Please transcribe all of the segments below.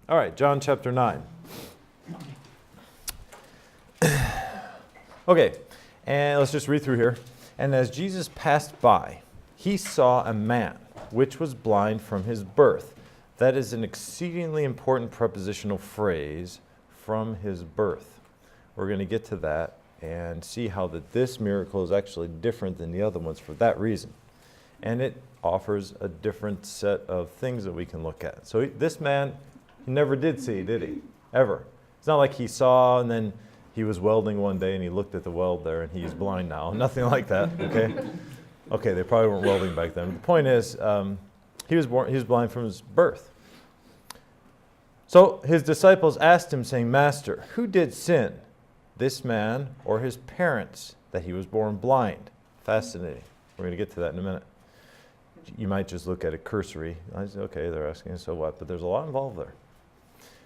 All right, John chapter 9. Okay, and let's just read through here. And as Jesus passed by, he saw a man which was blind from his birth. That is an exceedingly important prepositional phrase, from his birth. We're going to get to that and see how that this miracle is actually different than the other ones for that reason. And it offers a different set of things that we can look at. So this man, he never did see, did he? Ever. It's not like he saw and then he was welding one day and he looked at the weld there and he's blind now. Nothing like that, okay? Okay, they probably weren't welding back then. But the point is, he was blind from his birth. So his disciples asked him, saying, Master, who did sin, this man or his parents, that he was born blind? Fascinating. We're going to get to that in a minute. You might just look at it cursory. Okay, they're asking, so what? But there's a lot involved there.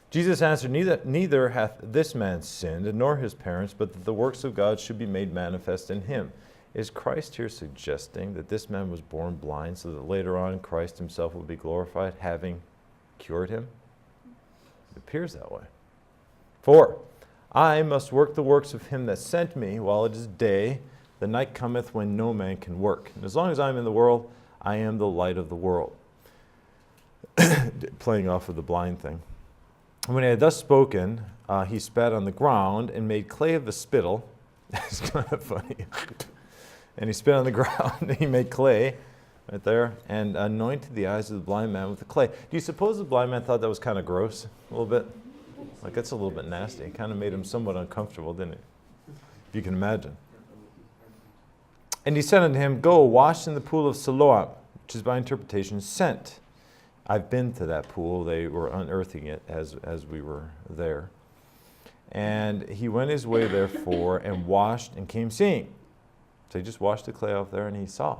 Jesus answered, Neither hath this man sinned, nor his parents, but that the works of God should be made manifest in him. Is Christ here suggesting that this man was born blind so that later on Christ himself would be glorified, having cured him? It appears that way. 4, I must work the works of him that sent me while it is day. The night cometh when no man can work. And as long as I'm in the world, I am the light of the world. Playing off of the blind thing. When he had thus spoken, he spat on the ground and made clay of the spittle. It's kind of funny. And he spit on the ground and he made clay right there and anointed the eyes of the blind man with the clay. Do you suppose the blind man thought that was kind of gross a little bit? Like, that's a little bit nasty. It kind of made him somewhat uncomfortable, didn't it? If you can imagine. And he said unto him, Go, wash in the pool of Siloam, which is by interpretation sent. I've been to that pool. They were unearthing it as we were there. And he went his way, therefore, and washed and came seeing. So he just washed the clay off there and he saw.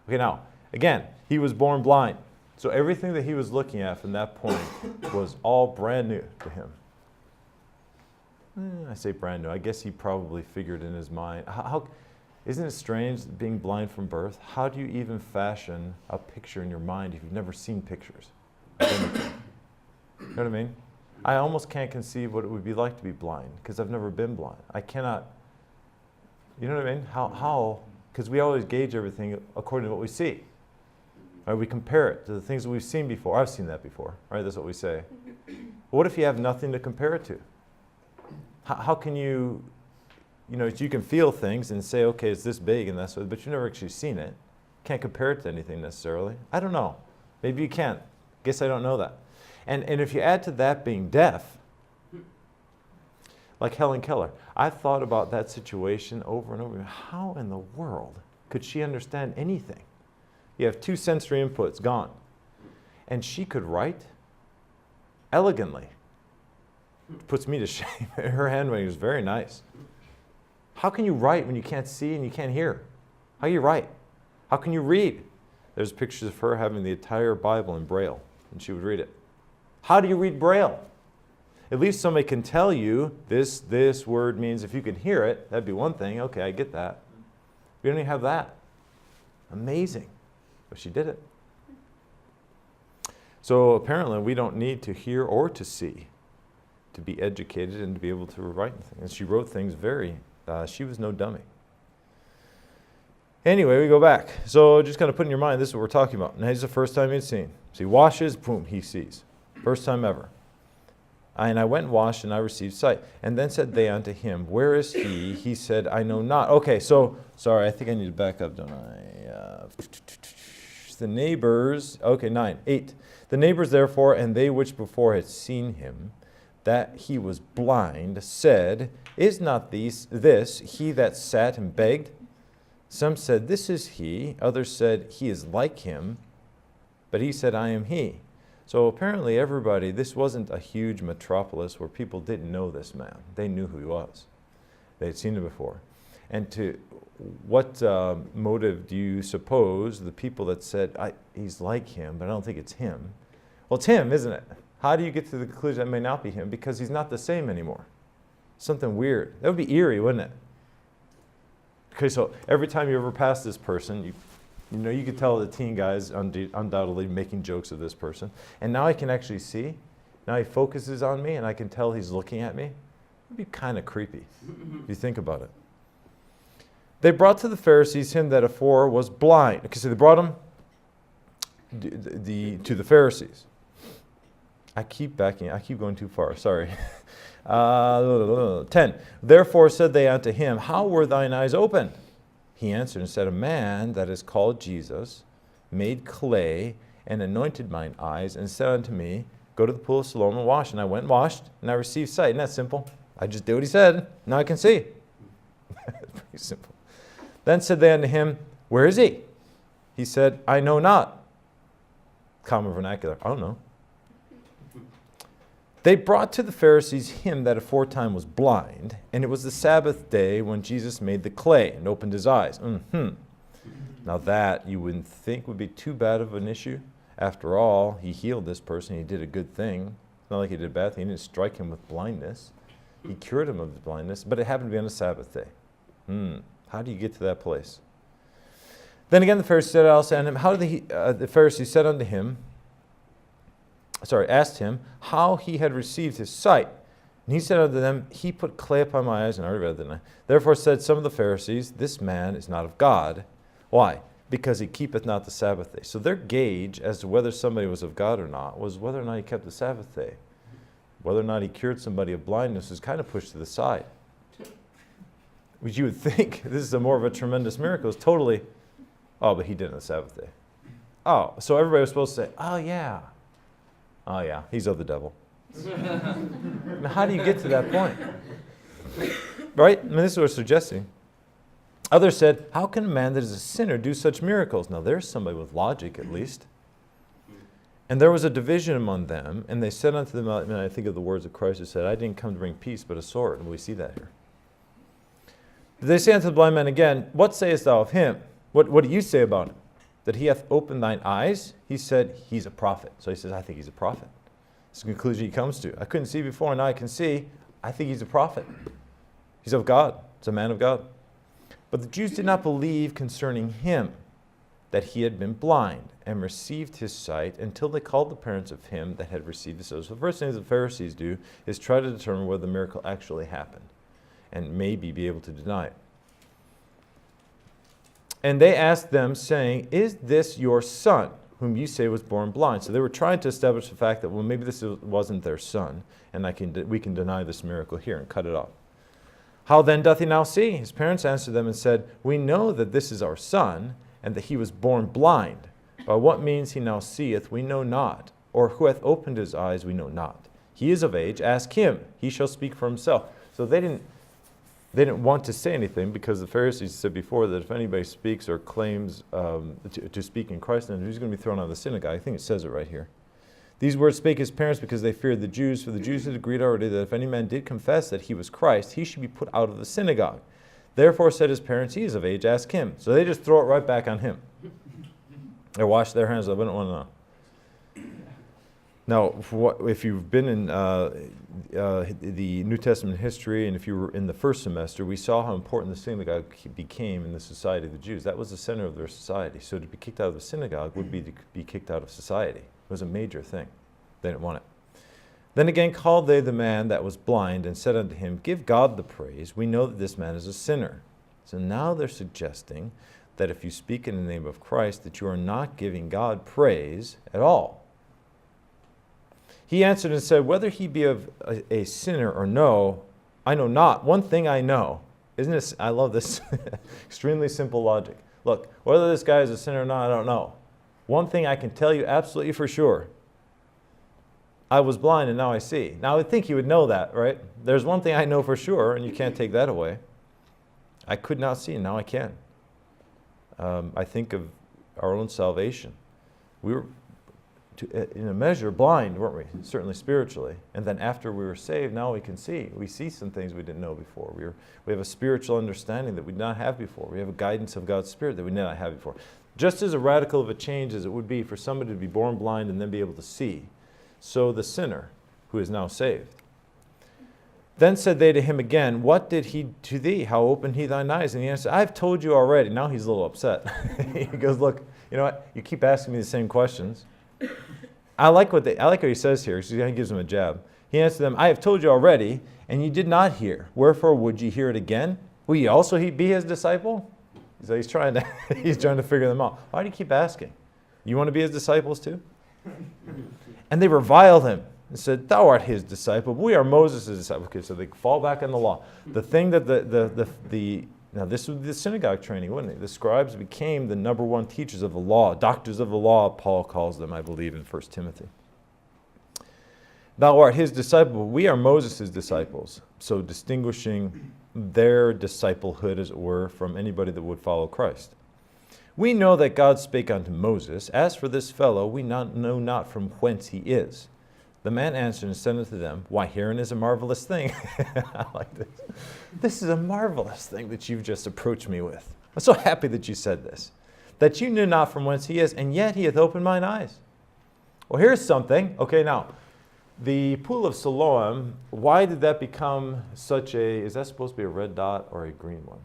Okay, now, again, he was born blind. So everything that he was looking at from that point was all brand new to him. I say brand new. I guess he probably figured in his mind. Isn't it strange being blind from birth? How do you even fashion a picture in your mind if you've never seen pictures of anything? You know what I mean? I almost can't conceive what it would be like to be blind because I've never been blind. I cannot, you know what I mean? How? Because we always gauge everything according to what we see. Right? We compare it to the things that we've seen before. I've seen that before, right? That's what we say. But what if you have nothing to compare it to? How can you, you can feel things and say, okay, it's this big and that's what, but you've never actually seen it. Can't compare it to anything necessarily. I don't know. Maybe you can. Guess I don't know that. And if you add to that being deaf, like Helen Keller, I've thought about that situation over and over. How in the world could she understand anything? You have 2 sensory inputs gone. And she could write elegantly. It puts me to shame. Her handwriting is very nice. How can you write when you can't see and you can't hear? How do you write? How can you read? There's pictures of her having the entire Bible in Braille, and she would read it. How do you read Braille? At least somebody can tell you this word means, if you can hear it, that'd be one thing. Okay, I get that. We don't even have that. Amazing. But she did it. So apparently we don't need to hear or to see to be educated and to be able to write things. And she wrote things she was no dummy. Anyway, we go back. So just kind of put in your mind, this is what we're talking about. Now, he's the first time he'd seen. So he washes, boom, he sees. First time ever. And I went and washed, and I received sight. And then said they unto him, Where is he? He said, I know not. Okay, so, sorry, I think I need to back up, don't I? The neighbors, okay, 9, 8. The neighbors, therefore, and they which before had seen him, that he was blind, said, Is not this he that sat and begged? Some said, This is he. Others said, He is like him. But he said, I am he. So apparently everybody, this wasn't a huge metropolis where people didn't know this man. They knew who he was. They had seen him before. And to what motive do you suppose the people that said, he's like him, but I don't think it's him? Well, it's him, isn't it? How do you get to the conclusion that it may not be him? Because he's not the same anymore. Something weird. That would be eerie, wouldn't it? Okay, so every time you ever pass this person, you could tell the teen guy is undoubtedly making jokes of this person. And now I can actually see. Now he focuses on me and I can tell he's looking at me. It would be kind of creepy if you think about it. They brought to the Pharisees him that afore was blind. Okay, so they brought him to the Pharisees. I keep going too far, sorry. 10. Therefore said they unto him, how were thine eyes opened? He answered and said, a man that is called Jesus made clay and anointed mine eyes and said unto me, go to the pool of Siloam and wash. And I went and washed and I received sight. Isn't that simple? I just did what he said. Now I can see. Pretty simple. Then said they unto him, where is he? He said, I know not. Common vernacular. I don't know. They brought to the Pharisees him that aforetime was blind, and it was the Sabbath day when Jesus made the clay and opened his eyes. Now that you wouldn't think would be too bad of an issue. After all, he healed this person. He did a good thing. It's not like he did a bad thing. He didn't strike him with blindness. He cured him of his blindness, but it happened to be on a Sabbath day. How do you get to that place? Then again the Pharisees said also unto him, the Pharisees said unto him, asked him how he had received his sight. And he said unto them, he put clay upon my eyes, and I already read that, didn't I? Therefore said some of the Pharisees, this man is not of God. Why? Because he keepeth not the Sabbath day. So their gauge as to whether somebody was of God or not was whether or not he kept the Sabbath day. Whether or not he cured somebody of blindness was kind of pushed to the side. Which you would think, this is more of a tremendous miracle, it's totally, oh, but he did it on the Sabbath day. Oh, so everybody was supposed to say, oh yeah, he's of the devil. Now, how do you get to that point? Right? I mean, this is what we're suggesting. Others said, how can a man that is a sinner do such miracles? Now, there's somebody with logic, at least. And there was a division among them, and they said unto them, and I think of the words of Christ who said, I didn't come to bring peace, but a sword. And we see that here. They say unto the blind man again, what sayest thou of him? What do you say about him? That he hath opened thine eyes? He said, he's a prophet. So he says, I think he's a prophet. That's the conclusion he comes to. I couldn't see before, and now I can see. I think he's a prophet. He's of God. He's a man of God. But the Jews did not believe concerning him that he had been blind and received his sight until they called the parents of him that had received his sight. So the first thing the Pharisees do is try to determine whether the miracle actually happened and maybe be able to deny it. And they asked them, saying, is this your son, whom you say was born blind? So they were trying to establish the fact that, well, maybe this wasn't their son, and we can deny this miracle here and cut it off. How then doth he now see? His parents answered them and said, we know that this is our son, and that he was born blind. By what means he now seeth, we know not, or who hath opened his eyes, we know not. He is of age, ask him, he shall speak for himself. So they didn't want to say anything because the Pharisees said before that if anybody speaks or claims to speak in Christ, then he's going to be thrown out of the synagogue. I think it says it right here. These words spake his parents because they feared the Jews, for the Jews had agreed already that if any man did confess that he was Christ, he should be put out of the synagogue. Therefore said his parents, he is of age, ask him. So they just throw it right back on him. They wash their hands. I wouldn't want to know. Now, if you've been in the New Testament history, and if you were in the first semester, we saw how important the synagogue became in the society of the Jews. That was the center of their society. So to be kicked out of the synagogue would be to be kicked out of society. It was a major thing. They didn't want it. Then again called they the man that was blind, and said unto him, give God the praise. We know that this man is a sinner. So now they're suggesting that if you speak in the name of Christ, that you are not giving God praise at all. He answered and said, whether he be of a sinner or no, I know not. One thing I know. Isn't this, I love this extremely simple logic. Look, whether this guy is a sinner or not, I don't know. One thing I can tell you absolutely for sure. I was blind and now I see. Now I would think you would know that, right? There's one thing I know for sure, and you can't take that away. I could not see, and now I can. I think of our own salvation. We were, in a measure, blind, weren't we? Certainly spiritually. And then after we were saved, now we can see. We see some things we didn't know before. We have a spiritual understanding that we did not have before. We have a guidance of God's Spirit that we did not have before. Just as radical of a change as it would be for somebody to be born blind and then be able to see, so the sinner who is now saved. Then said they to him again, what did he to thee? How opened he thine eyes? And he answered, I've told you already. Now he's a little upset. He goes, look, you know what? You keep asking me the same questions. I like what he says here. He gives them a jab. He answered them, I have told you already, and you did not hear. Wherefore would you hear it again? Will you also be his disciple? So he's trying to figure them out. Why do you keep asking? You want to be his disciples too? And they reviled him and said, thou art his disciple. We are Moses' disciple. Okay, so they fall back on the law. The thing that now this was the synagogue training, wasn't it? The scribes became the number one teachers of the law, doctors of the law, Paul calls them, I believe, in 1 Timothy. Thou art his disciple. We are Moses' disciples. So distinguishing their disciplehood, as it were, from anybody that would follow Christ. We know that God spake unto Moses, as for this fellow, we know not from whence he is. The man answered and said unto them, why, herein is a marvelous thing. I like this. This is a marvelous thing that you've just approached me with. I'm so happy that you said this. That you knew not from whence he is, and yet he hath opened mine eyes. Well, here's something. Okay, now, the pool of Siloam, why did that become such a, is that supposed to be a red dot or a green one?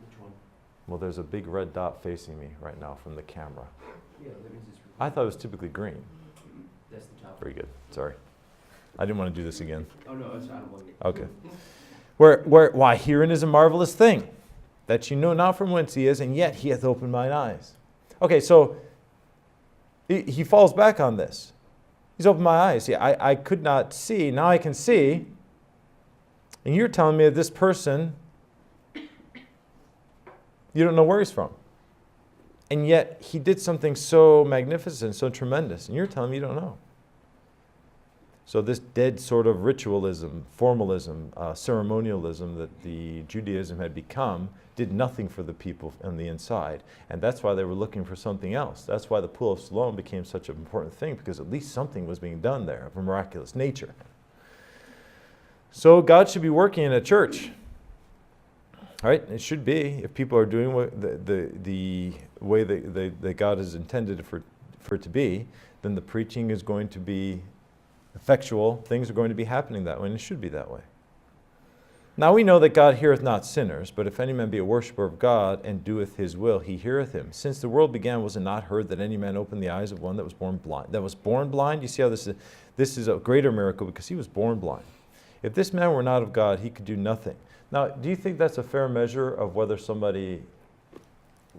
Which one? Well, there's a big red dot facing me right now from the camera. Yeah, that means it's I thought it was typically green. That's the top. Very good. Sorry. I didn't want to do this again. Oh, no, it's out of one. Okay. Why, herein is a marvelous thing, that you know not from whence he is, and yet he hath opened mine eyes. Okay, so he falls back on this. He's opened my eyes. See, I could not see. Now I can see. And you're telling me that this person, you don't know where he's from. And yet he did something so magnificent, so tremendous. And you're telling me you don't know. So this dead sort of ritualism, formalism, ceremonialism that the Judaism had become did nothing for the people on the inside. And that's why they were looking for something else. That's why the Pool of Siloam became such an important thing, because at least something was being done there of a miraculous nature. So God should be working in a church. Right? It should be. If people are doing what the way that God has intended for it to be, then the preaching is going to be effectual. Things are going to be happening that way, and it should be that way. Now we know that God heareth not sinners, but if any man be a worshipper of God and doeth his will, he heareth him. Since the world began, was it not heard that any man opened the eyes of one that was born blind? That was born blind? You see how this is a greater miracle, because he was born blind. If this man were not of God, he could do nothing. Now, do you think that's a fair measure of whether somebody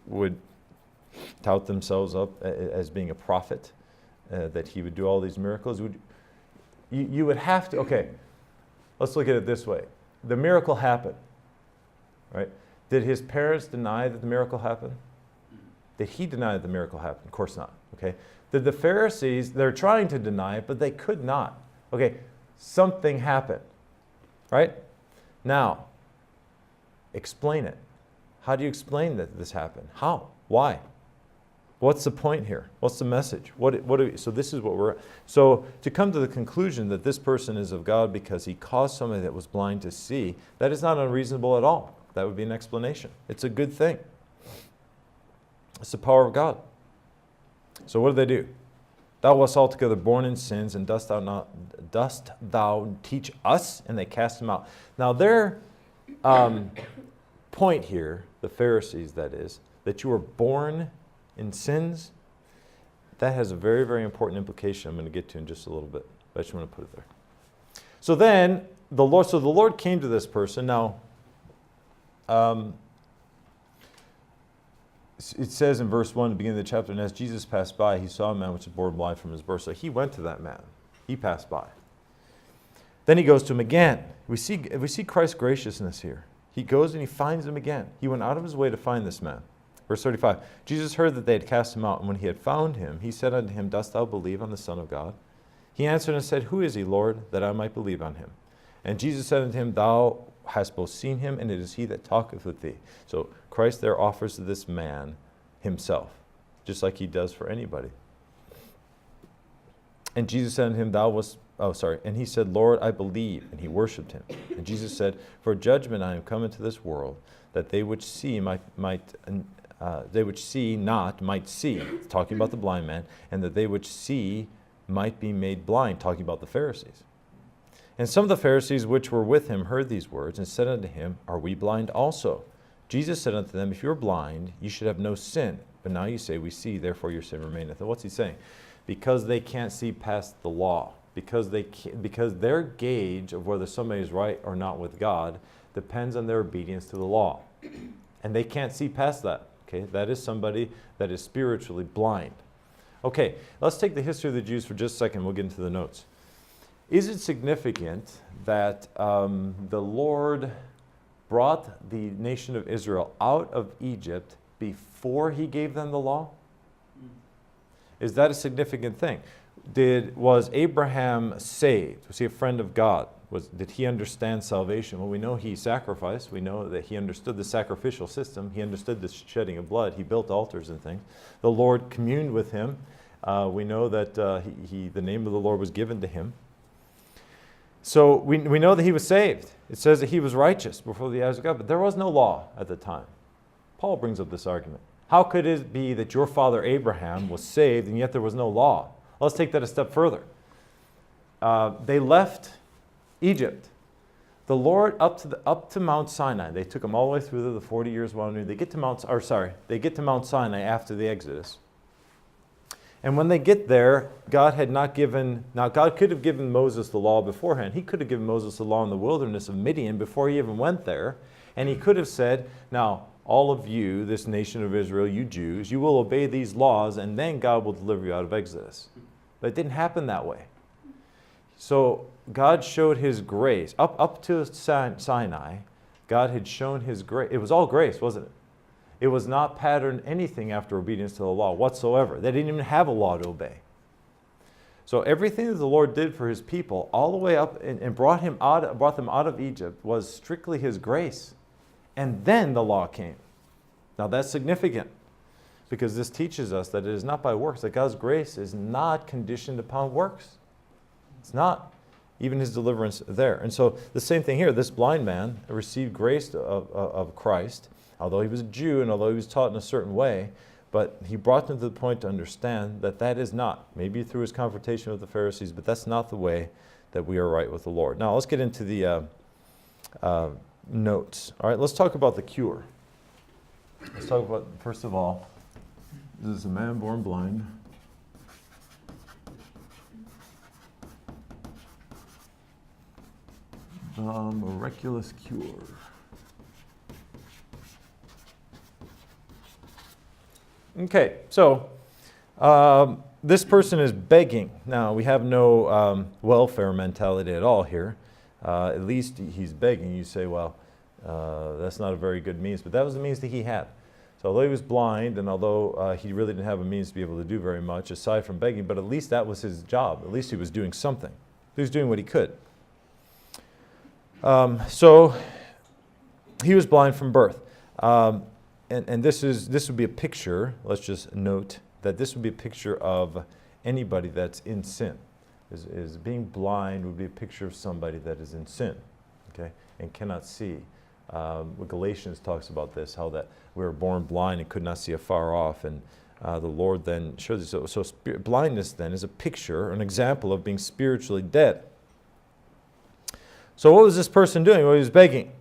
would tout themselves up as being a prophet, that he would do all these miracles? You would have to, okay, let's look at it this way. The miracle happened, right? Did his parents deny that the miracle happened? Did he deny that the miracle happened? Of course not, okay? Did the Pharisees, they're trying to deny it, but they could not. Okay, something happened, right? Now, explain it. How do you explain that this happened? How? Why? What's the point here? What's the message? So this is what we're... So to come to the conclusion that this person is of God because he caused somebody that was blind to see, that is not unreasonable at all. That would be an explanation. It's a good thing. It's the power of God. So what do? Thou wast altogether born in sins, and dost thou teach us? And they cast him out. Now their point here, the Pharisees that is, that you were born in sins, that has a very, very important implication I'm going to get to in just a little bit. But I just want to put it there. So then, the Lord came to this person. Now, it says in verse 1, at the beginning of the chapter, and as Jesus passed by, he saw a man which was born blind from his birth. So he went to that man. He passed by. Then he goes to him again. We see Christ's graciousness here. He goes and he finds him again. He went out of his way to find this man. Verse 35, Jesus heard that they had cast him out, and when he had found him, he said unto him, dost thou believe on the Son of God? He answered and said, who is he, Lord, that I might believe on him? And Jesus said unto him, thou hast both seen him, and it is he that talketh with thee. So Christ there offers to this man himself, just like he does for anybody. And Jesus said unto him, and he said, Lord, I believe, and he worshipped him. And Jesus said, for judgment I am come into this world, that they which see might see, talking about the blind man, and that they which see might be made blind, talking about the Pharisees. And some of the Pharisees which were with him heard these words, and said unto him, are we blind also? Jesus said unto them, if you are blind, you should have no sin. But now you say, we see, therefore your sin remaineth. And what's he saying? Because they can't see past the law. Because their gauge of whether somebody is right or not with God depends on their obedience to the law. And they can't see past that. Okay, that is somebody that is spiritually blind. Okay, let's take the history of the Jews for just a second. We'll get into the notes. Is it significant that the Lord brought the nation of Israel out of Egypt before he gave them the law? Is that a significant thing? Was Abraham saved? Was he a friend of God? Did he understand salvation? Well, we know he sacrificed. We know that he understood the sacrificial system. He understood the shedding of blood. He built altars and things. The Lord communed with him. We know that the name of the Lord was given to him. So we know that he was saved. It says that he was righteous before the eyes of God, but there was no law at the time. Paul brings up this argument. How could it be that your father Abraham was saved and yet there was no law? Let's take that a step further. They left Egypt. The Lord up to Mount Sinai. They took them all the way through the 40 years wandering. They get to Mount Sinai after the Exodus. And when they get there, God could have given Moses the law beforehand. He could have given Moses the law in the wilderness of Midian before he even went there. And he could have said, now, all of you, this nation of Israel, you Jews, you will obey these laws, and then God will deliver you out of Exodus. But it didn't happen that way. So God showed his grace. Up to Sinai, God had shown his grace. It was all grace, wasn't it? It was not patterned anything after obedience to the law whatsoever. They didn't even have a law to obey. So everything that the Lord did for his people, all the way up and brought them out of Egypt, was strictly his grace. And then the law came. Now that's significant, because this teaches us that it is not by works, that God's grace is not conditioned upon works. It's not. Even his deliverance there. And so the same thing here. This blind man received grace of Christ, although he was a Jew and although he was taught in a certain way, but he brought them to the point to understand that that is not, maybe through his confrontation with the Pharisees, but that's not the way that we are right with the Lord. Now let's get into the notes. All right, let's talk about the cure. Let's talk about, first of all, this is a man born blind. The miraculous cure. Okay, so this person is begging. Now, we have no welfare mentality at all here. At least he's begging. You say, well, that's not a very good means, but that was the means that he had. So although he was blind, and although he really didn't have a means to be able to do very much aside from begging, but at least that was his job. At least he was doing something. He was doing what he could. So he was blind from birth. And this would be a picture, let's just note that this would be a picture of anybody that's in sin. Is being blind would be a picture of somebody that is in sin, okay, and cannot see. Galatians talks about this, how that we were born blind and could not see afar off, and the Lord then shows us. So blindness then is a picture, an example of being spiritually dead. So what was this person doing? Well, he was begging.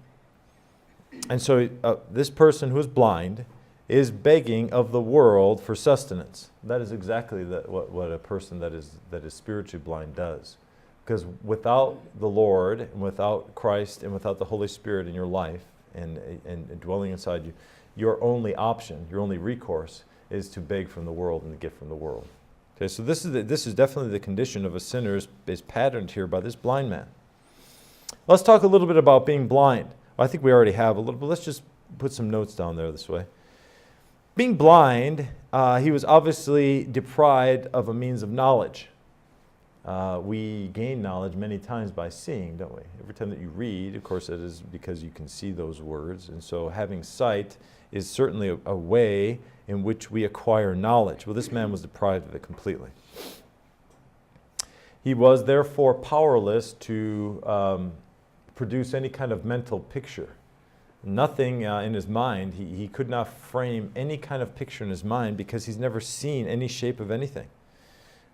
And so this person who is blind is begging of the world for sustenance. That is exactly what a person that is spiritually blind does. Because without the Lord, and without Christ, and without the Holy Spirit in your life, and dwelling inside you, your only option, your only recourse, is to beg from the world and to get from the world. Okay, so this is definitely the condition of a sinner is patterned here by this blind man. Let's talk a little bit about being blind. I think we already have a little, but let's just put some notes down there this way. Being blind, he was obviously deprived of a means of knowledge. We gain knowledge many times by seeing, don't we? Every time that you read, of course, it is because you can see those words. And so having sight is certainly a way in which we acquire knowledge. Well, this man was deprived of it completely. He was therefore powerless to produce any kind of mental picture. Nothing in his mind. He could not frame any kind of picture in his mind because he's never seen any shape of anything.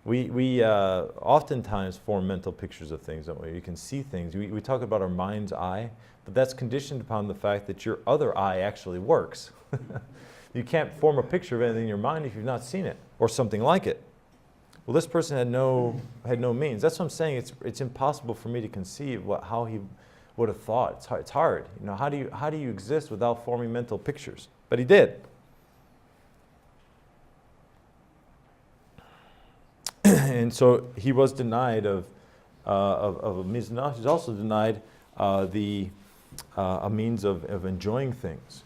We oftentimes form mental pictures of things, don't we? You can see things. We talk about our mind's eye, but that's conditioned upon the fact that your other eye actually works. You can't form a picture of anything in your mind if you've not seen it or something like it. Well, this person had no means. That's what I'm saying. It's impossible for me to conceive how he would have thought. It's hard. You know, how do you exist without forming mental pictures? But he did. And so he was denied of a means. He was also denied a means of enjoying things.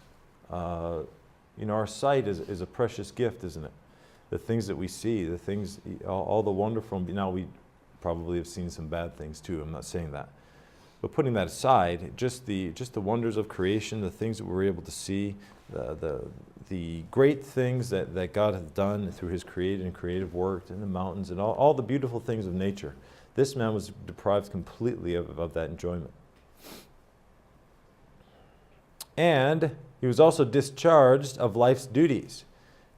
You know, our sight is a precious gift, isn't it? The things that we see, the things, all the wonderful. Now we probably have seen some bad things too. I'm not saying that, but putting that aside, just the wonders of creation, the things that we're able to see, the great things that God has done through His creative work in the mountains and all the beautiful things of nature. This man was deprived completely of that enjoyment. And he was also discharged of life's duties.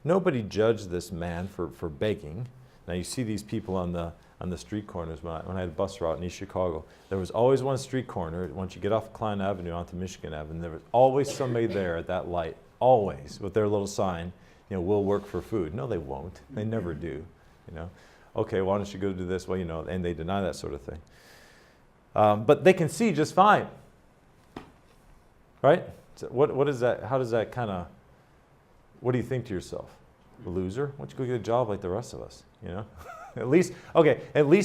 Nobody judged this man for begging. Now you see these people on the street corners. When I had a bus route in East Chicago, there was always one street corner. Once you get off Klein Avenue onto Michigan Avenue, there was always somebody there at that light, always, with their little sign, you know, we'll work for food. No, they won't. They never do, you know. Okay, why don't you go do this? Well, you know, and they deny that sort of thing. But they can see just fine, right? So what is that? How does that kind of, what do you think to yourself? A loser? Why don't you go get a job like the rest of us, you know? At least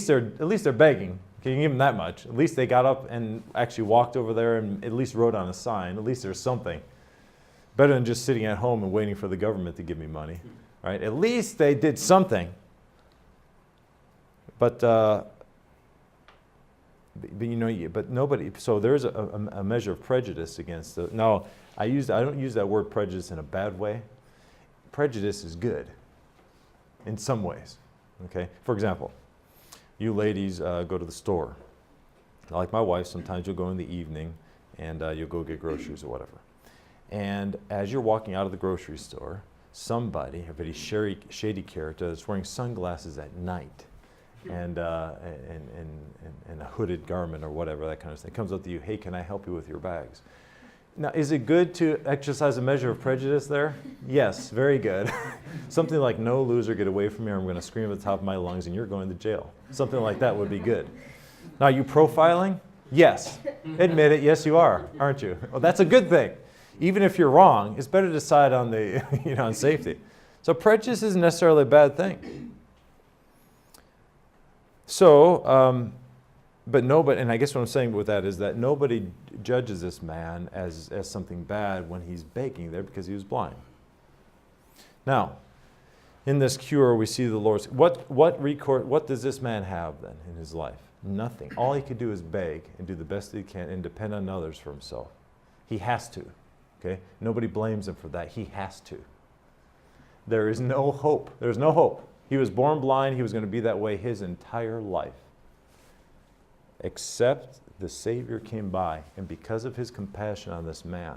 they're begging. Can you give them that much? At least they got up and actually walked over there and at least wrote on a sign. At least there's something. Better than just sitting at home and waiting for the government to give me money, right? At least they did something. But you know, but nobody. So there's a measure of prejudice against it. Now, I don't use that word prejudice in a bad way. Prejudice is good in some ways. Okay. For example, you ladies go to the store. Like my wife, sometimes you'll go in the evening and you'll go get groceries or whatever. And as you're walking out of the grocery store, somebody, a very shady character, is wearing sunglasses at night and a hooded garment or whatever, that kind of thing, comes up to you, hey, can I help you with your bags? Now, is it good to exercise a measure of prejudice there? Yes, very good. Something like, no, loser, get away from me, or I'm going to scream at the top of my lungs and you're going to jail. Something like that would be good. Now, are you profiling? Yes. Admit it, yes you are, aren't you? Well, that's a good thing. Even if you're wrong, it's better to decide on the, you know, on safety. So prejudice isn't necessarily a bad thing. So, and I guess what I'm saying with that is that nobody judges this man as something bad when he's begging there because he was blind. Now, in this cure, we see the Lord's. What does this man have then in his life? Nothing. All he could do is beg and do the best he can and depend on others for himself. He has to. Okay? Nobody blames him for that. He has to. There is no hope. There's no hope. He was born blind. He was going to be that way his entire life. Except the Savior came by, and because of his compassion on this man,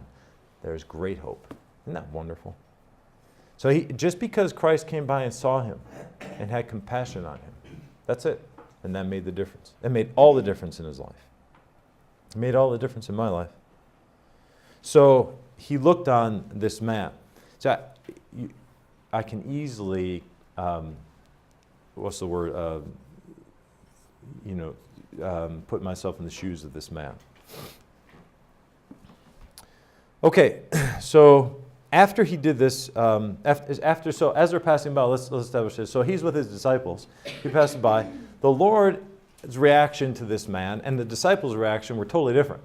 there's great hope. Isn't that wonderful? So just because Christ came by and saw him and had compassion on him, that's it. And that made the difference. It made all the difference in his life. It made all the difference in my life. So he looked on this man. So I can easily, put myself in the shoes of this man. Okay, so after he did this, so as they're passing by, let's establish this. So he's with his disciples. He passes by. The Lord's reaction to this man and the disciples' reaction were totally different.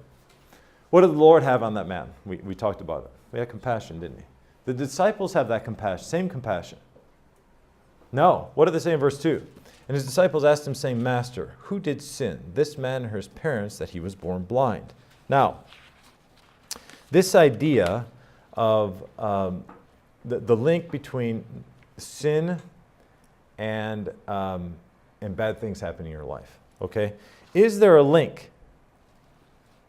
What did the Lord have on that man? We talked about it. We had compassion, didn't he? The disciples have that compassion, same compassion. No. What did they say in verse 2? And his disciples asked him, saying, Master, who did sin, this man or his parents, that he was born blind? Now, this idea of the link between sin and bad things happening in your life, okay? Is there a link?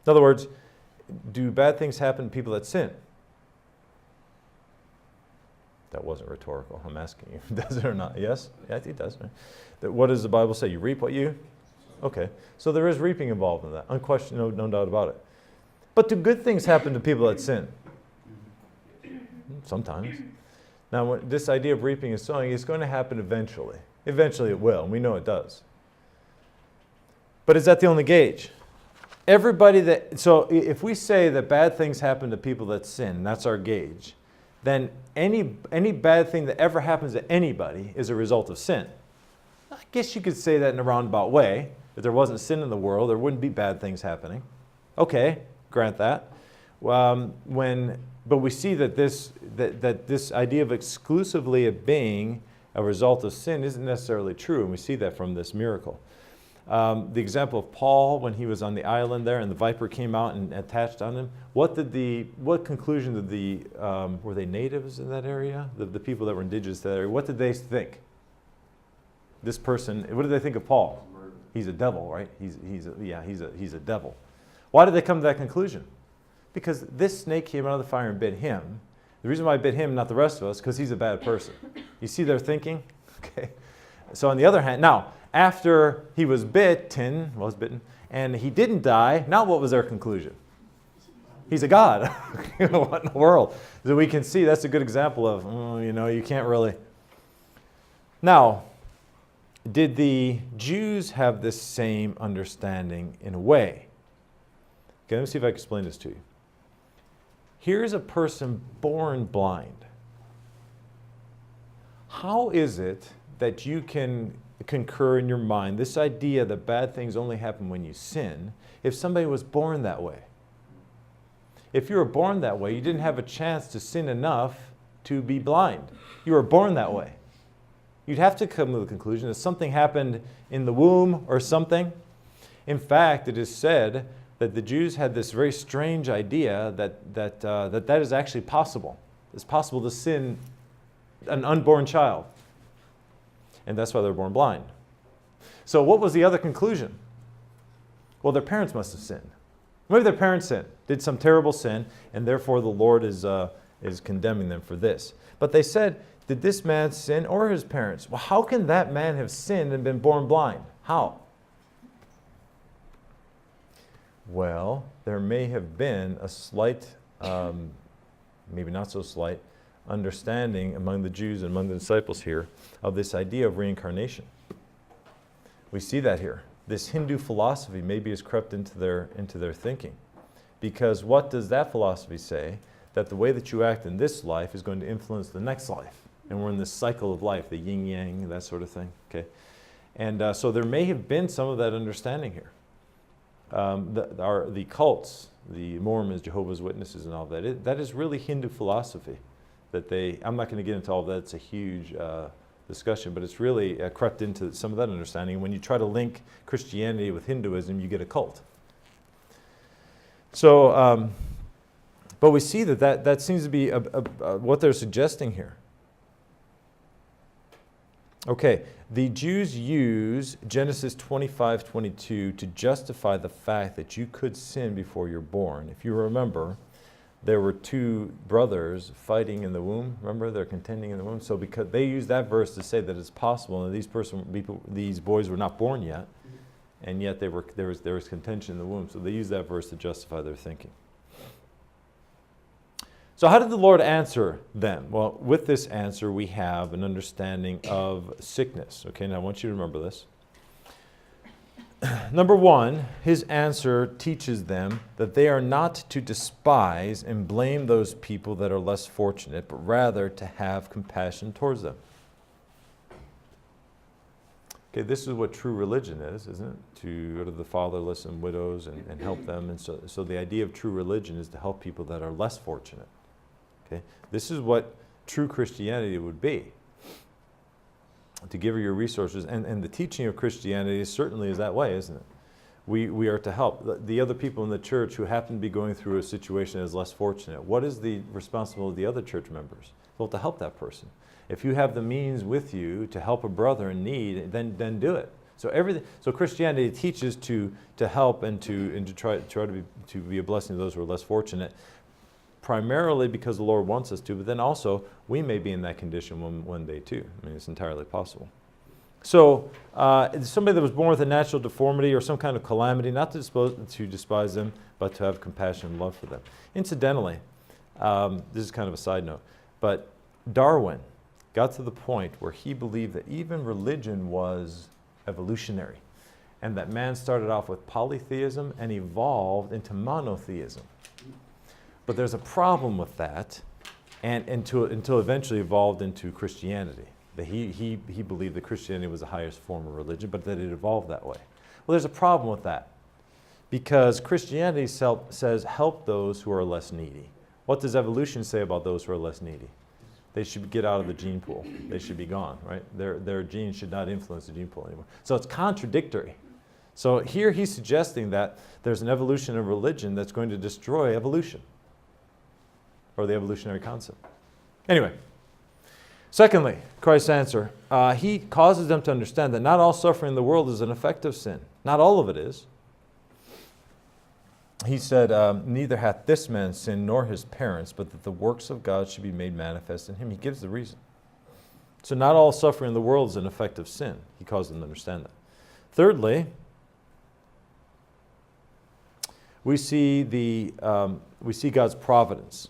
In other words, do bad things happen to people that sin? That wasn't rhetorical. I'm asking you. Does it or not? Yes? Yeah, I think it does. Right? What does the Bible say? You reap what you? Okay. So there is reaping involved in that. Unquestioned, no doubt about it. But do good things happen to people that sin? Sometimes. Now, this idea of reaping and sowing is going to happen eventually. Eventually it will, and we know it does. But is that the only gauge? So if we say that bad things happen to people that sin, that's our gauge, then any bad thing that ever happens to anybody is a result of sin. I guess you could say that in a roundabout way. If there wasn't sin in the world, there wouldn't be bad things happening. Okay, grant that. But we see that this idea of exclusively it being a result of sin isn't necessarily true, and we see that from this miracle. The example of Paul when he was on the island there and the viper came out and attached on him. What conclusion did were they natives in that area? The people that were indigenous to that area, what did they think? This person, what did they think of Paul? He's a devil, right? He's a devil. Why did they come to that conclusion? Because this snake came out of the fire and bit him. The reason why it bit him, not the rest of us, because he's a bad person. You see their thinking? Okay. So on the other hand, now, after he was bitten, and he didn't die, now what was their conclusion? He's a god. What in the world? So we can see that's a good example of, you can't really. Now, did the Jews have this same understanding in a way? Okay, let me see if I can explain this to you. Here's a person born blind. How is it that you can concur in your mind this idea that bad things only happen when you sin if somebody was born that way? If you were born that way, you didn't have a chance to sin enough to be blind. You were born that way. You'd have to come to the conclusion that something happened in the womb or something. In fact, it is said that the Jews had this very strange idea that is actually possible. It's possible to sin an unborn child. And that's why they're born blind. So what was the other conclusion? Well, their parents must have sinned. Maybe their parents sinned, did some terrible sin, and therefore the Lord is condemning them for this. But they said, did this man sin or his parents? Well, how can that man have sinned and been born blind? How? Well, there may have been a slight, maybe not so slight, understanding among the Jews and among the disciples here of this idea of reincarnation. We see that here. This Hindu philosophy maybe has crept into their thinking. Because what does that philosophy say? That the way that you act in this life is going to influence the next life. And we're in this cycle of life, the yin-yang, that sort of thing. Okay, and so there may have been some of that understanding here. The cults, the Mormons, Jehovah's Witnesses and all that, that is really Hindu philosophy. I'm not going to get into all of that, it's a huge discussion, but it's really crept into some of that understanding. And when you try to link Christianity with Hinduism, you get a cult. So, but we see that seems to be what they're suggesting here. Okay, the Jews use Genesis 25:22 to justify the fact that you could sin before you're born. If you remember, there were two brothers fighting in the womb. Remember, they're contending in the womb. So because they use that verse to say that it's possible, and these boys were not born yet, and yet there was contention in the womb. So they use that verse to justify their thinking. So how did the Lord answer them? Well, with this answer, we have an understanding of sickness. Okay, now I want you to remember this. Number one, his answer teaches them that they are not to despise and blame those people that are less fortunate, but rather to have compassion towards them. Okay, this is what true religion is, isn't it? To go to the fatherless and widows and help them. And so the idea of true religion is to help people that are less fortunate. Okay, this is what true Christianity would be. To give her your resources, and the teaching of Christianity certainly is that way, isn't it? We are to help the other people in the church who happen to be going through a situation that is less fortunate. What is the responsibility of the other church members? Well, to help that person. If you have the means with you to help a brother in need, then do it. So Christianity teaches to help and to try to be a blessing to those who are less fortunate. Primarily because the Lord wants us to, but then also we may be in that condition one day too. I mean, it's entirely possible. So somebody that was born with a natural deformity or some kind of calamity, not to despise them, but to have compassion and love for them. Incidentally, this is kind of a side note, but Darwin got to the point where he believed that even religion was evolutionary, and that man started off with polytheism and evolved into monotheism. But there's a problem with that, and until eventually evolved into Christianity. That he believed that Christianity was the highest form of religion, but that it evolved that way. Well, there's a problem with that, because Christianity says help those who are less needy. What does evolution say about those who are less needy? They should get out of the gene pool. They should be gone, right? Their genes should not influence the gene pool anymore. So it's contradictory. So here he's suggesting that there's an evolution of religion that's going to destroy evolution, or the evolutionary concept. Anyway, secondly, Christ's answer. He causes them to understand that not all suffering in the world is an effect of sin. Not all of it is. He said, neither hath this man sinned nor his parents, but that the works of God should be made manifest in him. He gives the reason. So not all suffering in the world is an effect of sin. He causes them to understand that. Thirdly, we see God's providence.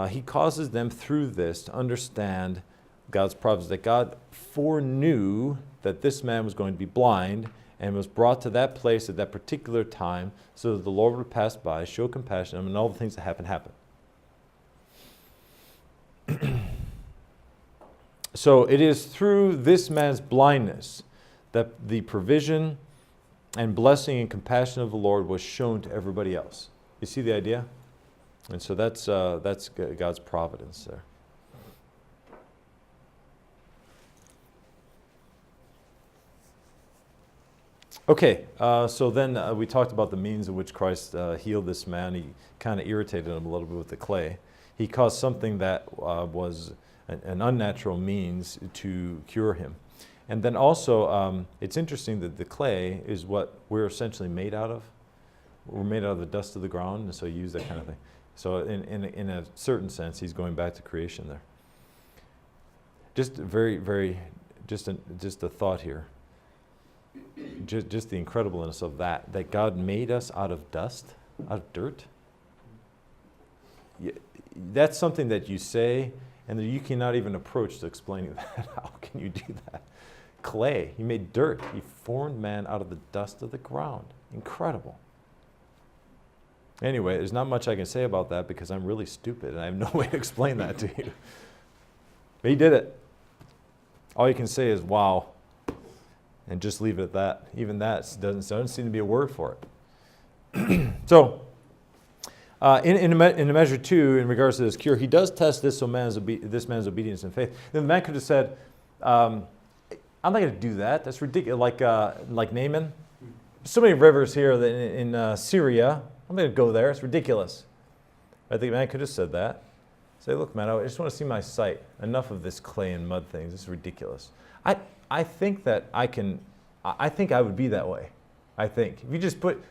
He causes them through this to understand God's providence, that God foreknew that this man was going to be blind and was brought to that place at that particular time so that the Lord would pass by, show compassion, and all the things that happen. So it is through this man's blindness that the provision and blessing and compassion of the Lord was shown to everybody else. You see the idea? And so that's God's providence there. Okay, so then we talked about the means in which Christ healed this man. He kind of irritated him a little bit with the clay. He caused something that was an unnatural means to cure him. And then also, it's interesting that the clay is what we're essentially made out of. We're made out of the dust of the ground, and so you use that kind of thing. So in a certain sense, he's going back to creation there. Just a thought here. Just the incredibleness of that God made us out of dust, out of dirt. That's something that you say, and that you cannot even approach to explaining that. How can you do that? Clay. He made dirt. He formed man out of the dust of the ground. Incredible. Anyway, there's not much I can say about that because I'm really stupid and I have no way to explain that to you. But he did it. All you can say is, wow, and just leave it at that. Even that doesn't seem to be a word for it. So, in a measure two, in regards to this cure, he does test this man's obedience and faith. Then the man could have said, I'm not going to do that. That's ridiculous. Like Naaman. So many rivers here in Syria. I'm going to go there. It's ridiculous. I think the man could have said that. Say, look, man, I just want to see my sight. Enough of this clay and mud things. This is ridiculous. I think that I think I would be that way. I think. If you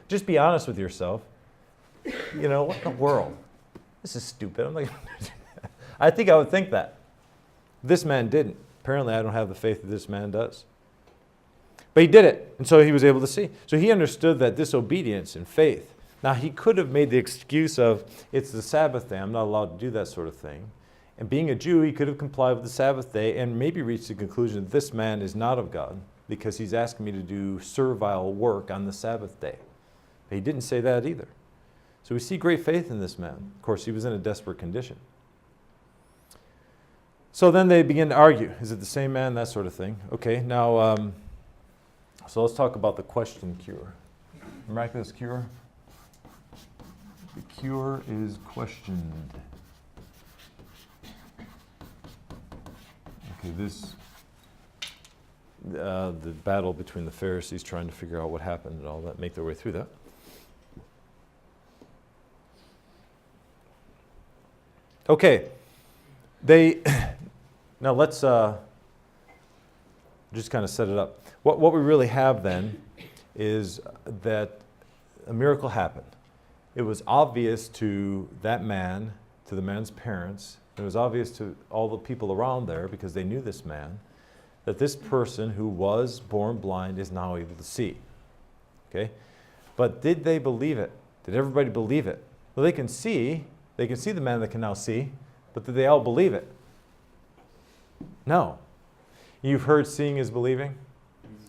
just be honest with yourself. You know, what in the world? This is stupid. I'm not going to do that. I think I would think that. This man didn't. Apparently, I don't have the faith that this man does. But he did it, and so he was able to see. So he understood that disobedience and faith. Now, he could have made the excuse of, it's the Sabbath day, I'm not allowed to do that sort of thing. And being a Jew, he could have complied with the Sabbath day and maybe reached the conclusion that this man is not of God because he's asking me to do servile work on the Sabbath day. But he didn't say that either. So we see great faith in this man. Of course, he was in a desperate condition. So then they begin to argue. Is it the same man? That sort of thing. Okay, now, so let's talk about the question cure. Miraculous cure. The cure is questioned. Okay, the battle between the Pharisees trying to figure out what happened and all that, make their way through that. Okay, now let's just kind of set it up. What we really have then is that a miracle happened. It was obvious to that man, to the man's parents, it was obvious to all the people around there because they knew this man, that this person who was born blind is now able to see. Okay? But did they believe it? Did everybody believe it? Well, they can see the man that can now see, but did they all believe it? No. You've heard seeing is believing?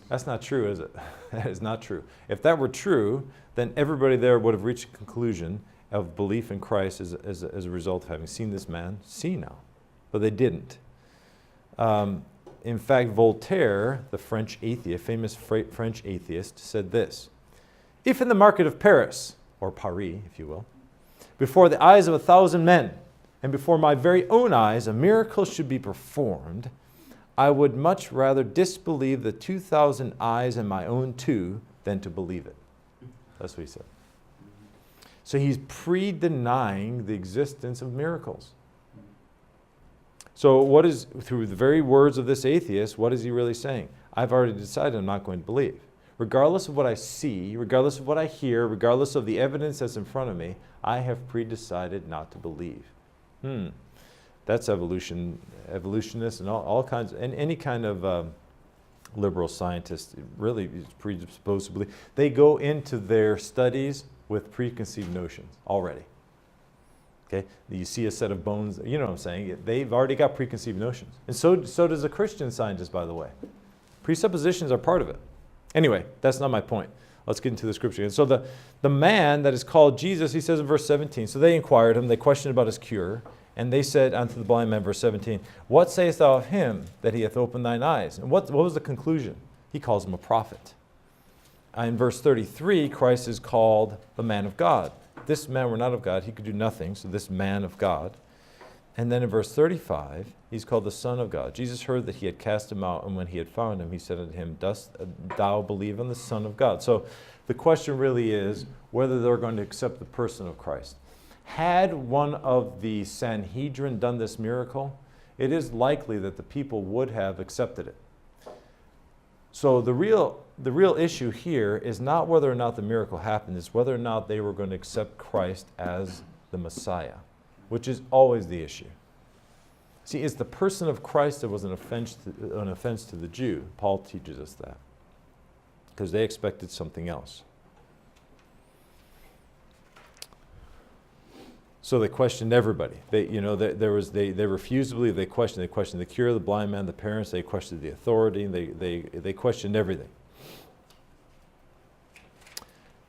That's not true, is it? That is not true. If that were true, then everybody there would have reached a conclusion of belief in Christ as a result of having seen this man see now. But they didn't. In fact, Voltaire, the French atheist, famous French atheist, said this: "If in the market of Paris, or Paris, if you will, before the eyes of 1,000 men, and before my very own eyes, a miracle should be performed, I would much rather disbelieve the 2,000 eyes and my own 2 than to believe it." That's what he said. So he's pre-denying the existence of miracles. So what is, through the very words of this atheist, what is he really saying? I've already decided I'm not going to believe. Regardless of what I see, regardless of what I hear, regardless of the evidence that's in front of me, I have pre-decided not to believe. That's evolutionists and all kinds, and any kind of liberal scientist really is predisposed to believe. They go into their studies with preconceived notions already. Okay, you see a set of bones, you know what I'm saying? They've already got preconceived notions. And so does a Christian scientist, by the way. Presuppositions are part of it. Anyway, that's not my point. Let's get into the scripture. And so the man that is called Jesus, he says in verse 17, so they inquired him, they questioned about his cure, and they said unto the blind man, verse 17, "What sayest thou of him that he hath opened thine eyes?" And what was the conclusion? He calls him a prophet. In verse 33, Christ is called the man of God. This man were not of God, he could do nothing, so this man of God. And then in verse 35, he's called the Son of God. Jesus heard that he had cast him out, and when he had found him, he said unto him, "Dost thou believe on the Son of God?" So the question really is whether they're going to accept the person of Christ. Had one of the Sanhedrin done this miracle, it is likely that the people would have accepted it. So the real issue here is not whether or not the miracle happened, it's whether or not they were going to accept Christ as the Messiah, which is always the issue. See, it's the person of Christ that was an offense to the Jew. Paul teaches us that, because they expected something else. So they questioned everybody. They refused to believe. They questioned the cure of the blind man, the parents. They questioned the authority. They questioned everything.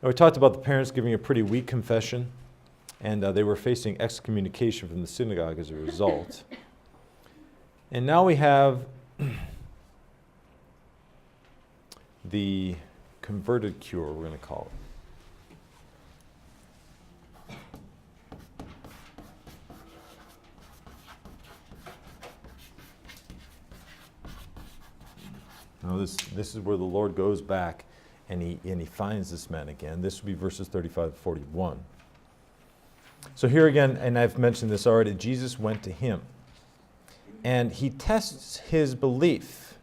Now, we talked about the parents giving a pretty weak confession, and they were facing excommunication from the synagogue as a result. And now we have the converted cure, we're going to call it. Now this is where the Lord goes back and he finds this man again. This would be verses 35 to 41. So here again, and I've mentioned this already, Jesus went to him. And he tests his belief.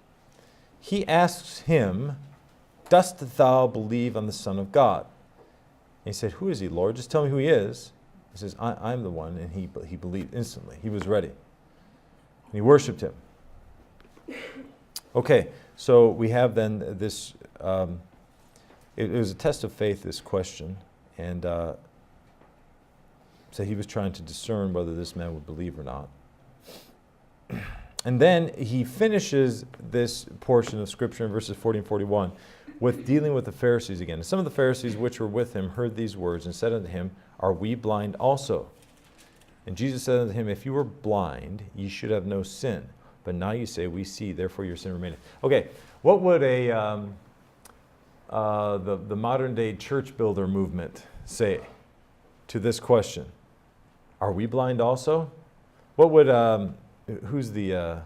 He asks him, "Dost thou believe on the Son of God?" And he said, "Who is he, Lord? Just tell me who he is." He says, I'm the one. And he believed instantly. He was ready. And he worshipped him. Okay, so we have then this, it was a test of faith, this question. And so he was trying to discern whether this man would believe or not. And then he finishes this portion of Scripture in verses 40 and 41 with dealing with the Pharisees again. And some of the Pharisees which were with him heard these words and said unto him, "Are we blind also?" And Jesus said unto him, "If you were blind, ye should have no sin. But now you say, we see, therefore your sin remaineth." Okay, what would the modern day church builder movement say to this question? Are we blind also? What would, who's the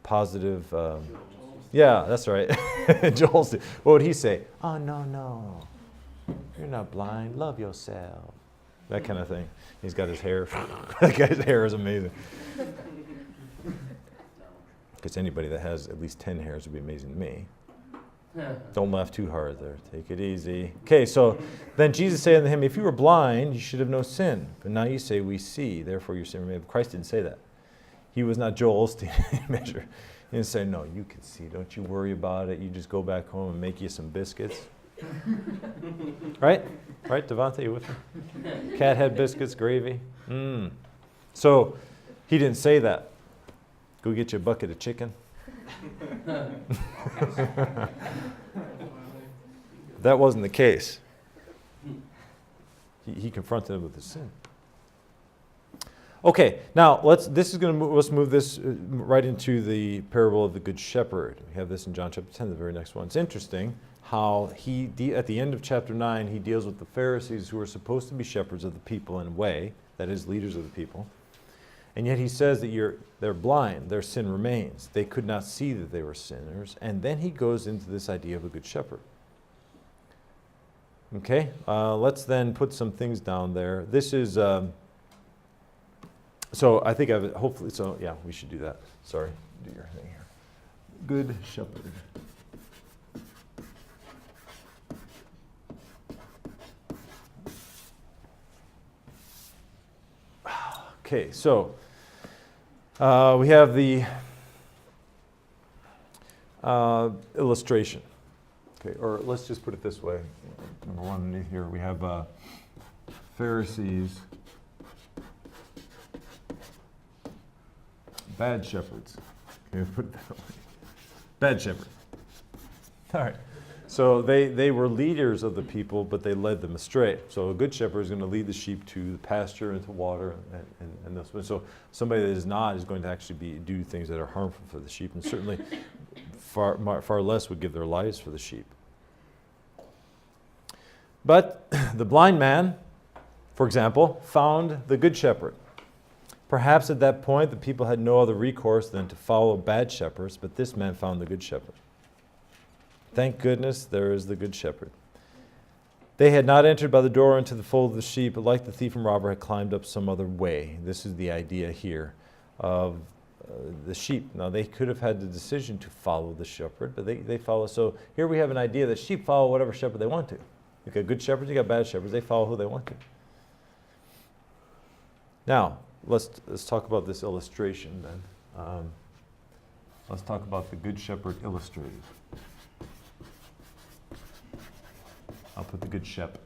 positive, yeah, that's right, Joel, what would he say? "Oh, no, you're not blind, love yourself." That kind of thing. He's got his hair. That guy's hair is amazing. Because anybody that has at least 10 hairs would be amazing to me. Don't laugh too hard there. Take it easy. Okay, so then Jesus said unto him, "If you were blind, you should have no sin. But now you say, we see, therefore your sin remaineth." Christ didn't say that. He was not Joel Osteen measure. He didn't say, "No, you can see. Don't you worry about it. You just go back home and make you some biscuits." Right? Right, Devontae, you with me? Cat head biscuits, gravy. So he didn't say that. Go get you a bucket of chicken. That wasn't the case. He confronted him with his sin. Okay, now let's move this right into the parable of the Good Shepherd. We have this in John chapter 10, the very next one. It's interesting how at the end of chapter 9, he deals with the Pharisees who are supposed to be shepherds of the people in a way, that is, leaders of the people. And yet he says that they're blind, their sin remains. They could not see that they were sinners. And then he goes into this idea of a good shepherd. Okay, let's then put some things down there. This is, so I think hopefully, so yeah, we should do that. Sorry, do your thing here. Good shepherd. Okay, so we have the illustration. Okay, or let's just put it this way. Number one underneath here, we have Pharisees, bad shepherds. Okay, put it that way. Bad shepherd. All right. So they were leaders of the people, but they led them astray. So a good shepherd is going to lead the sheep to the pasture and to water, and this. So somebody that is not is going to actually do things that are harmful for the sheep, and certainly far less would give their lives for the sheep. But the blind man, for example, found the good shepherd. Perhaps at that point the people had no other recourse than to follow bad shepherds, but this man found the good shepherd. Thank goodness there is the good shepherd. They had not entered by the door into the fold of the sheep, but like the thief and robber had climbed up some other way. This is the idea here of the sheep. Now they could have had the decision to follow the shepherd, but they follow. So here we have an idea that sheep follow whatever shepherd they want to. You got good shepherds, you got bad shepherds. They follow who they want to. Now let's talk about this illustration then. Let's talk about the good shepherd illustrated. I'll put the good shepherd.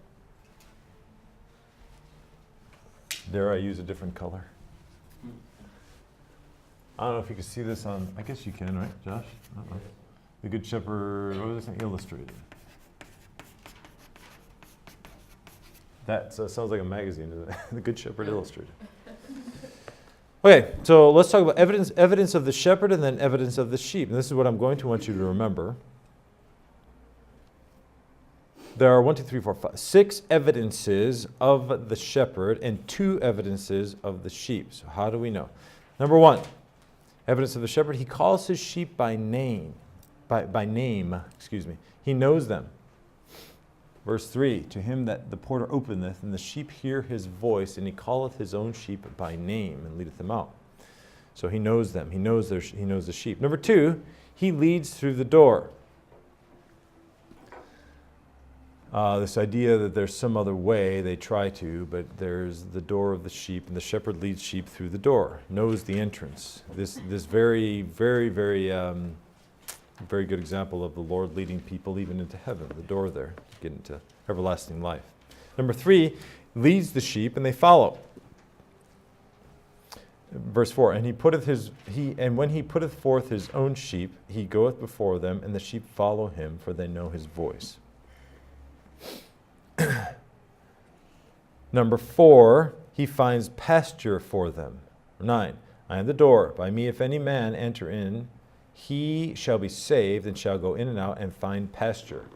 Dare I use a different color? I don't know if you can see this on, I guess you can, right, Josh? The good shepherd, what is this, illustrated? That sounds like a magazine, doesn't it? The Good Shepherd Illustrated. Okay, so let's talk about evidence of the shepherd and then evidence of the sheep. And this is what I'm going to want you to remember. There are 6 evidences of the shepherd and 2 evidences of the sheep. So how do we know? Number 1, evidence of the shepherd. He calls his sheep by name. By name. He knows them. Verse 3, to him that the porter openeth, and the sheep hear his voice, and he calleth his own sheep by name, and leadeth them out. So he knows them. He knows the sheep. Number 2, he leads through the door. This idea that there's some other way, they try to, but there's the door of the sheep, and the shepherd leads sheep through the door, knows the entrance. This very, very, very, very good example of the Lord leading people even into heaven, the door there, to get into everlasting life. Number 3, leads the sheep, and they follow. Verse 4, and when he putteth forth his own sheep, he goeth before them, and the sheep follow him, for they know his voice. Number 4, he finds pasture for them. 9, I am the door. By me if any man enter in, he shall be saved, and shall go in and out and find pasture.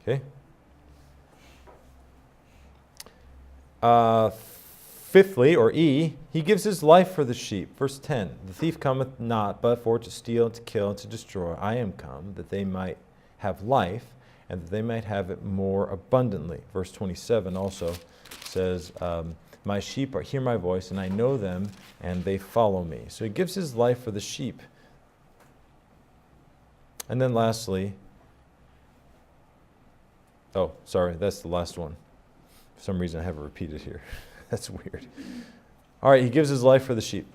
Okay. Fifthly, or E, he gives his life for the sheep. Verse 10, the thief cometh not, but for to steal, and to kill, and to destroy. I am come, that they might have life, and that they might have it more abundantly. Verse 27 also says, my sheep hear my voice, and I know them, and they follow me. So he gives his life for the sheep. And then lastly, oh, sorry, that's the last one. For some reason I have it repeated here. That's weird. All right, he gives his life for the sheep.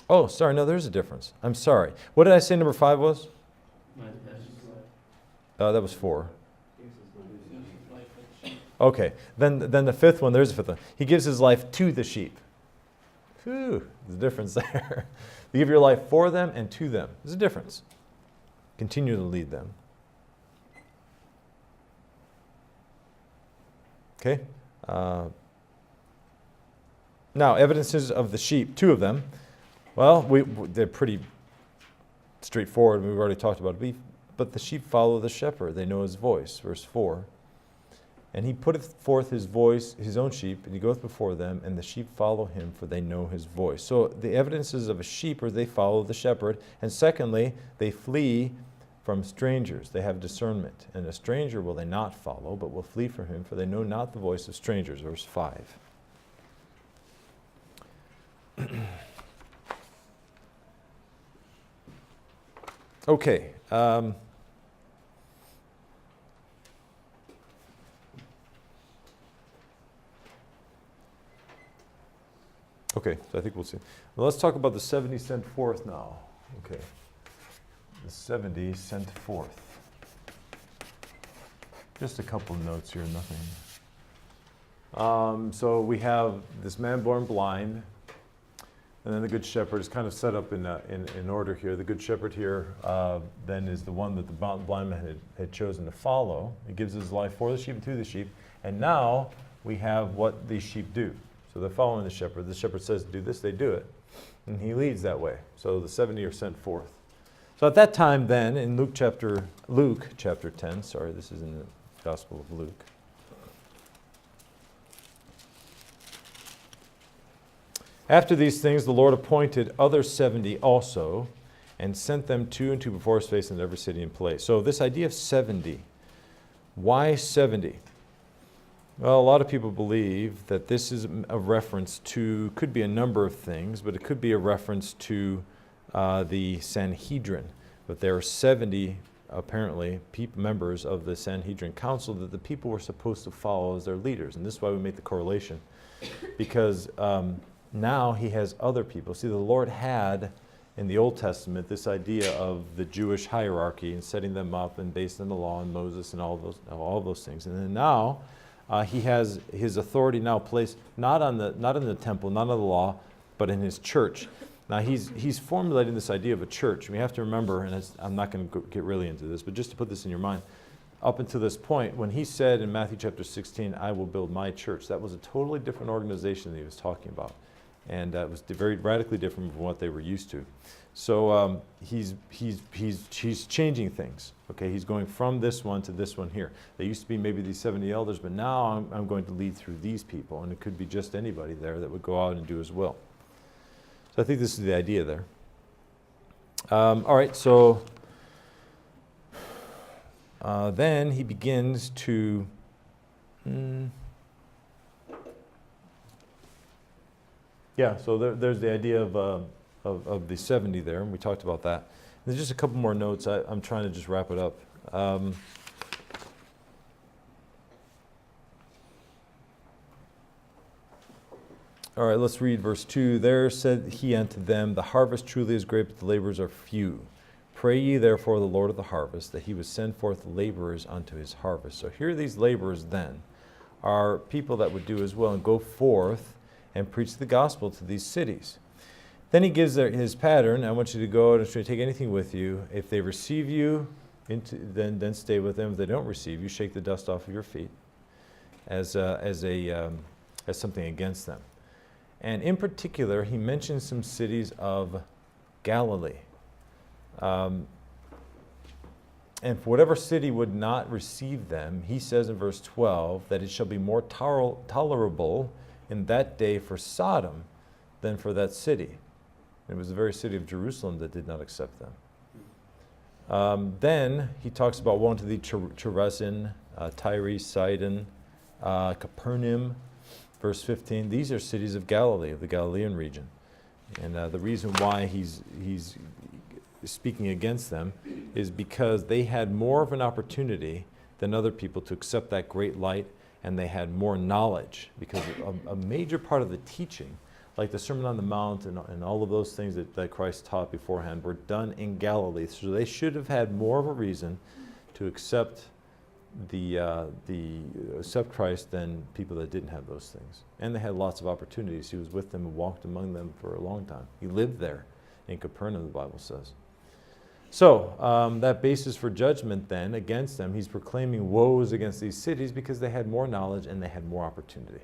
Oh, sorry, no, there's a difference. I'm sorry. What did I say number 5 was? That was 4. Okay, then the fifth one, there's a fifth one. He gives his life to the sheep. Whew, there's a difference there. You give your life for them and to them. There's a difference. Continue to lead them. Okay. Now, evidences of the sheep, two of them. Well, they're pretty straightforward. We've already talked about it. But the sheep follow the shepherd. They know his voice. Verse 4. And he putteth forth his voice, his own sheep, and he goeth before them, and the sheep follow him, for they know his voice. So the evidences of a sheep are they follow the shepherd. And secondly, they flee from strangers. They have discernment. And a stranger will they not follow, but will flee from him, for they know not the voice of strangers. Verse 5. Okay. Okay, so I think we'll see. Well, let's talk about the 70 sent forth now. Okay. The 70 sent forth. Just a couple of notes here, nothing. So we have this man born blind, and then the good shepherd is kind of set up in order here. The good shepherd here then is the one that the blind man had chosen to follow. He gives his life for the sheep and to the sheep. And now we have what these sheep do. So they're following the shepherd. The shepherd says, do this, they do it. And he leads that way. So the 70 are sent forth. So at that time then, in Luke chapter 10, sorry, this is in the Gospel of Luke. After these things, the Lord appointed other 70 also, and sent them two and two before his face in every city and place. So this idea of 70, why 70? Well, a lot of people believe that this is a reference to, could be a number of things, but it could be a reference to the Sanhedrin. But there are 70, apparently, members of the Sanhedrin council that the people were supposed to follow as their leaders. And this is why we make the correlation. Because now he has other people. See, the Lord had, in the Old Testament, this idea of the Jewish hierarchy and setting them up and based on the law and Moses and all those things. And then now, he has his authority now placed not in the temple, not on the law, but in his church. Now he's formulating this idea of a church. We have to remember, and I'm not going to get really into this, but just to put this in your mind, up until this point, when he said in Matthew chapter 16, "I will build my church," that was a totally different organization that he was talking about, and it was very radically different from what they were used to. So he's changing things. Okay, he's going from this one to this one here. They used to be maybe these 70 elders, but now I'm going to lead through these people, and it could be just anybody there that would go out and do his will. So I think this is the idea there. All right, so then he begins to so there's the idea of the 70 there, and we talked about that. There's just a couple more notes. I'm trying to just wrap it up. All right, let's read verse 2. There said he unto them, the harvest truly is great, but the laborers are few. Pray ye therefore the Lord of the harvest, that he would send forth laborers unto his harvest. So here these laborers then are people that would do as well and go forth and preach the gospel to these cities. Then he gives his pattern. I want you to go and take anything with you. If they receive you, then stay with them. If they don't receive you, shake the dust off of your feet as something against them. And in particular, he mentions some cities of Galilee. And for whatever city would not receive them, he says in verse 12 that it shall be more tolerable in that day for Sodom than for that city. It was the very city of Jerusalem that did not accept them. Then he talks about woe unto thee, Chorazin, Tyre, Sidon, Capernaum. Verse 15, these are cities of Galilee, of the Galilean region. And the reason why he's speaking against them is because they had more of an opportunity than other people to accept that great light, and they had more knowledge, because a major part of the teaching, like the Sermon on the Mount and all of those things that Christ taught beforehand, were done in Galilee. So they should have had more of a reason to accept accept Christ than people that didn't have those things. And they had lots of opportunities. He was with them and walked among them for a long time. He lived there in Capernaum, the Bible says. So that basis for judgment then against them, he's proclaiming woes against these cities because they had more knowledge and they had more opportunity.